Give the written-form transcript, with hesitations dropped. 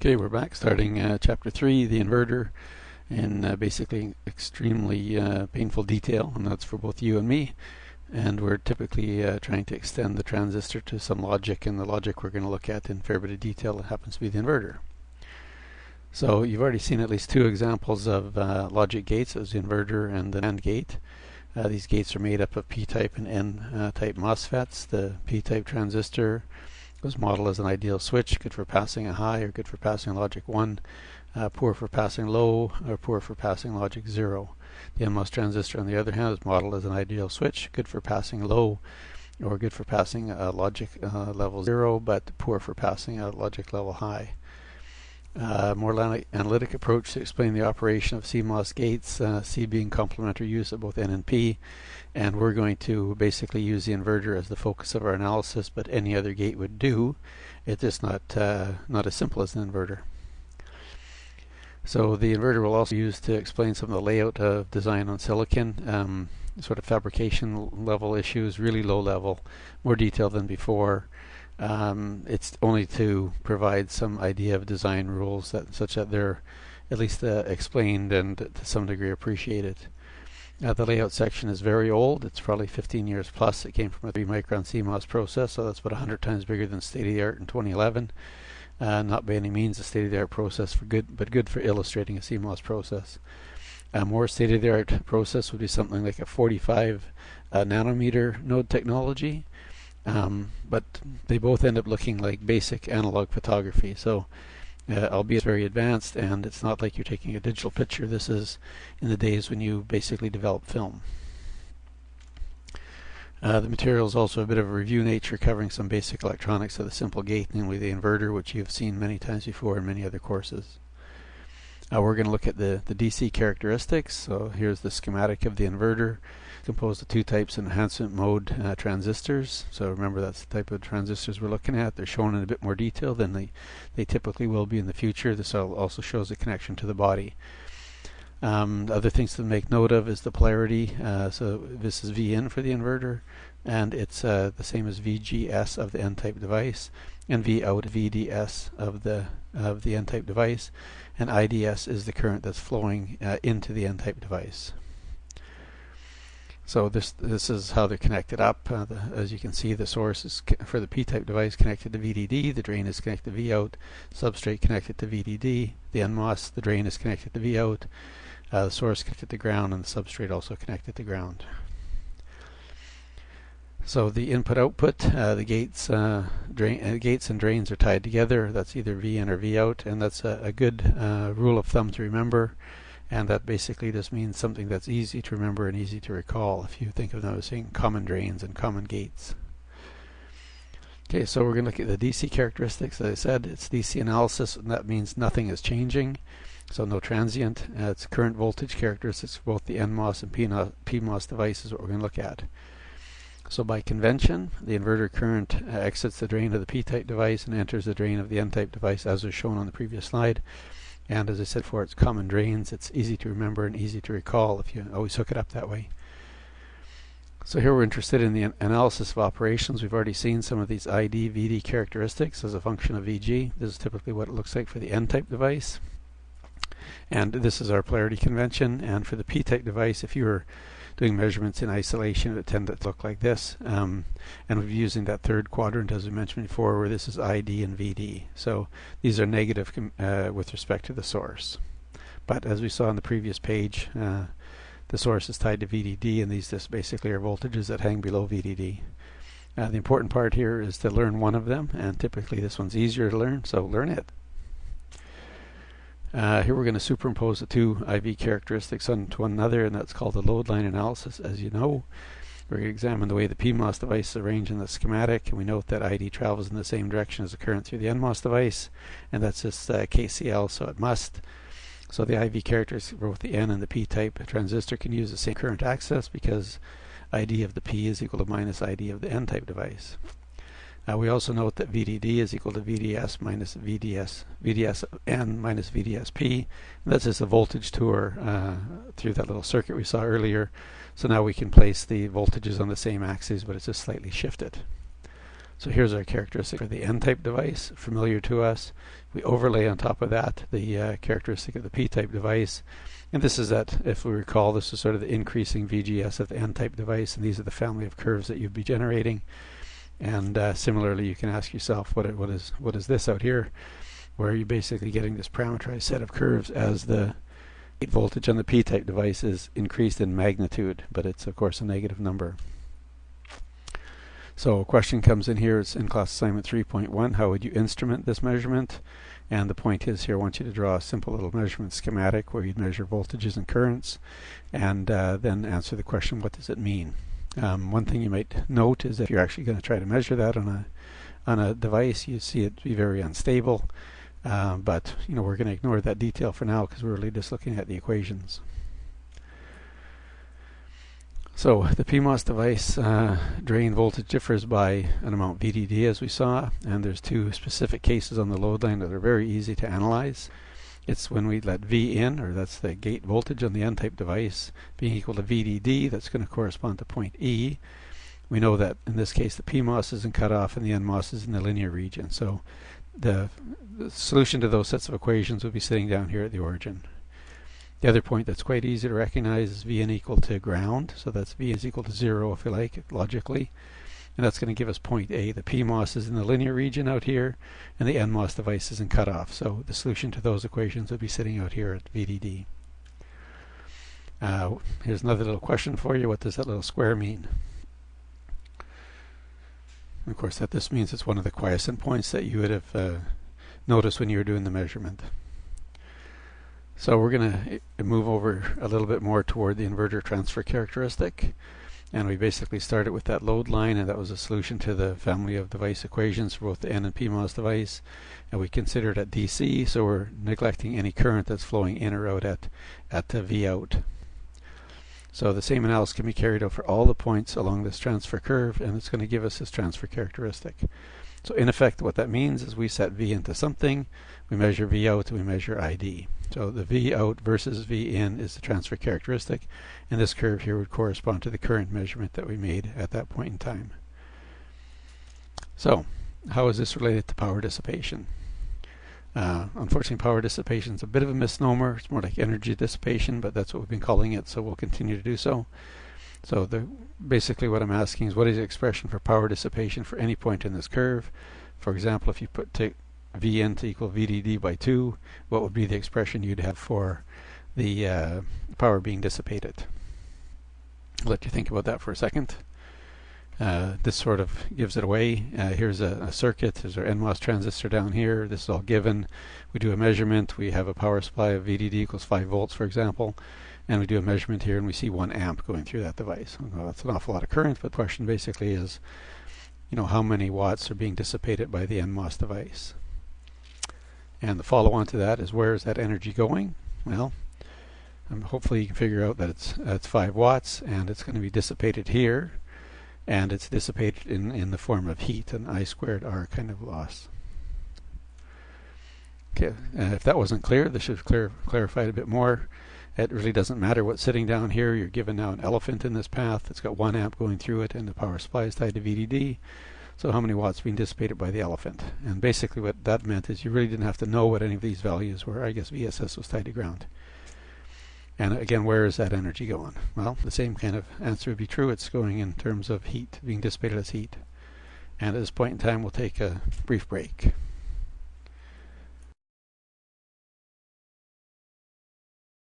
Okay, we're back starting chapter 3, the inverter, in basically extremely painful detail, and that's for both you and me. And we're typically trying to extend the transistor to some logic, and the logic we're going to look at in a fair bit of detail happens to be the inverter. So you've already seen at least two examples of logic gates. As the inverter and the AND gate. These gates are made up of P-type and N-type MOSFETs. The P-type transistor was modeled as an ideal switch, good for passing a high or good for passing logic 1, poor for passing low or poor for passing logic 0. The NMOS transistor, on the other hand, is modeled as an ideal switch, good for passing low or good for passing logic level 0, but poor for passing a logic level high. More analytic approach to explain the operation of CMOS gates, C being complementary use of both N and P, and we're going to basically use the inverter as the focus of our analysis, but any other gate would do. It's just not as simple as an inverter. So the inverter will also be used to explain some of the layout of design on silicon, sort of fabrication level issues, really low level, more detailed than before. It's only to provide some idea of design rules such that they're at least explained and to some degree appreciated. The layout section is very old. It's probably 15 years plus. It came from a 3-micron CMOS process, so that's about 100 times bigger than state-of-the-art in 2011. Not by any means a state-of-the-art process, but good for illustrating a CMOS process. A more state-of-the-art process would be something like a 45 nanometer node technology. But they both end up looking like basic analog photography, so albeit very advanced, and it's not like you're taking a digital picture. This is in the days when you basically develop film. The material is also a bit of a review nature, covering some basic electronics of the simple gate, namely the inverter, which you've seen many times before in many other courses. We're going to look at the DC characteristics. So here's the schematic of the inverter, composed of two types: enhancement mode transistors. So remember, that's the type of transistors we're looking at. They're shown in a bit more detail than they typically will be in the future. This also shows the connection to the body. Other things to make note of is the polarity. So this is V in for the inverter, and it's the same as VGS of the N-type device, and V out VDS of the N-type device, and IDS is the current that's flowing into the N-type device. So this is how they're connected up. As you can see, the source is for the P-type device connected to VDD, the drain is connected to Vout, substrate connected to VDD, the NMOS, the drain is connected to Vout, the source connected to ground, and the substrate also connected to ground. So the input-output, the gates and drains are tied together. That's either V in or V out, and that's a good rule of thumb to remember. And that basically just means something that's easy to remember and easy to recall if you think of them as saying common drains and common gates. Okay, so we're going to look at the DC characteristics. As I said, it's DC analysis, and that means nothing is changing, so no transient. It's current voltage characteristics for both the NMOS and PMOS devices, what we're going to look at. So by convention, the inverter current exits the drain of the P-type device and enters the drain of the N-type device, as was shown on the previous slide. And as I said before, it's common drains. It's easy to remember and easy to recall if you always hook it up that way. So here we're interested in the analysis of operations. We've already seen some of these ID, VD characteristics as a function of VG. This is typically what it looks like for the N-type device. And this is our polarity convention. And for the P-type device, if you were doing measurements in isolation, it would tend to look like this. And we'll be using that third quadrant, as we mentioned before, where this is ID and VD. So these are negative with respect to the source. But as we saw on the previous page, the source is tied to VDD, and these just basically are voltages that hang below VDD. The important part here is to learn one of them, and typically this one's easier to learn, so learn it. Here we're going to superimpose the two IV characteristics onto one another, and that's called the load line analysis. As you know, we're going to examine the way the PMOS device is arranged in the schematic, and we note that ID travels in the same direction as the current through the NMOS device, and that's just KCL, so it must. So the IV characteristics for both the N and the P-type transistor can use the same current access, because ID of the P is equal to minus ID of the N-type device. We also note that VDD is equal to VDS minus VDSN minus VDSP. And that's just a voltage tour through that little circuit we saw earlier. So now we can place the voltages on the same axes, but it's just slightly shifted. So here's our characteristic for the N-type device, familiar to us. We overlay on top of that the characteristic of the P-type device. And this is that, if we recall, this is sort of the increasing VGS of the N-type device, and these are the family of curves that you'd be generating. And similarly, you can ask yourself, what is this out here, where you're basically getting this parameterized set of curves as the gate voltage on the P-type device is increased in magnitude, but it's of course a negative number. So a question comes in here, it's in class assignment 3.1, how would you instrument this measurement? And the point is here, I want you to draw a simple little measurement schematic where you'd measure voltages and currents, and then answer the question, what does it mean? One thing you might note is if you're actually going to try to measure that on a device, you see it be very unstable, but we're going to ignore that detail for now because we're really just looking at the equations. So the PMOS device drain voltage differs by an amount VDD, as we saw, and there's two specific cases on the load line that are very easy to analyze. It's when we let V in, or that's the gate voltage on the N-type device, being equal to VDD, that's going to correspond to point E. We know that in this case the PMOS is in cutoff and the NMOS is in the linear region. So the solution to those sets of equations will be sitting down here at the origin. The other point that's quite easy to recognize is Vn equal to ground, so that's V is equal to 0 if you like, logically. And that's going to give us point A. The PMOS is in the linear region out here, and the NMOS device is in cutoff. So the solution to those equations would be sitting out here at VDD. Here's another little question for you. What does that little square mean? And of course, that this means it's one of the quiescent points that you would have noticed when you were doing the measurement. So we're going to move over a little bit more toward the inverter transfer characteristic. And we basically started with that load line, and that was a solution to the family of device equations for both the N and PMOS device. And we considered at DC, so we're neglecting any current that's flowing in or out at V out. So the same analysis can be carried out for all the points along this transfer curve, and it's going to give us this transfer characteristic. So in effect, what that means is we set V into something, we measure V out, and we measure ID. So the V out versus V in is the transfer characteristic, and this curve here would correspond to the current measurement that we made at that point in time. So how is this related to power dissipation? Unfortunately, power dissipation is a bit of a misnomer. It's more like energy dissipation, but that's what we've been calling it, so we'll continue to do so. So basically what I'm asking is, what is the expression for power dissipation for any point in this curve? For example, if you take Vn to equal VDD by 2, what would be the expression you'd have for the power being dissipated? I'll let you think about that for a second. This sort of gives it away. Here's a circuit. There's our NMOS transistor down here. This is all given. We do a measurement. We have a power supply of VDD equals 5 volts, for example. And we do a measurement here, and we see 1 amp going through that device. Well, that's an awful lot of current, but the question basically is, how many watts are being dissipated by the NMOS device? And the follow-on to that is, where is that energy going? Well, hopefully you can figure out that it's 5 watts, and it's going to be dissipated here, and it's dissipated in the form of heat, an I squared R kind of loss. Okay, if that wasn't clear, this should have clarified a bit more. It really doesn't matter what's sitting down here. You're given now an elephant in this path. It's got 1 amp going through it, and the power supply is tied to VDD. So how many watts being dissipated by the elephant? And basically what that meant is you really didn't have to know what any of these values were. I guess VSS was tied to ground. And again, where is that energy going? Well, the same kind of answer would be true. It's going in terms of heat, being dissipated as heat. And at this point in time, we'll take a brief break.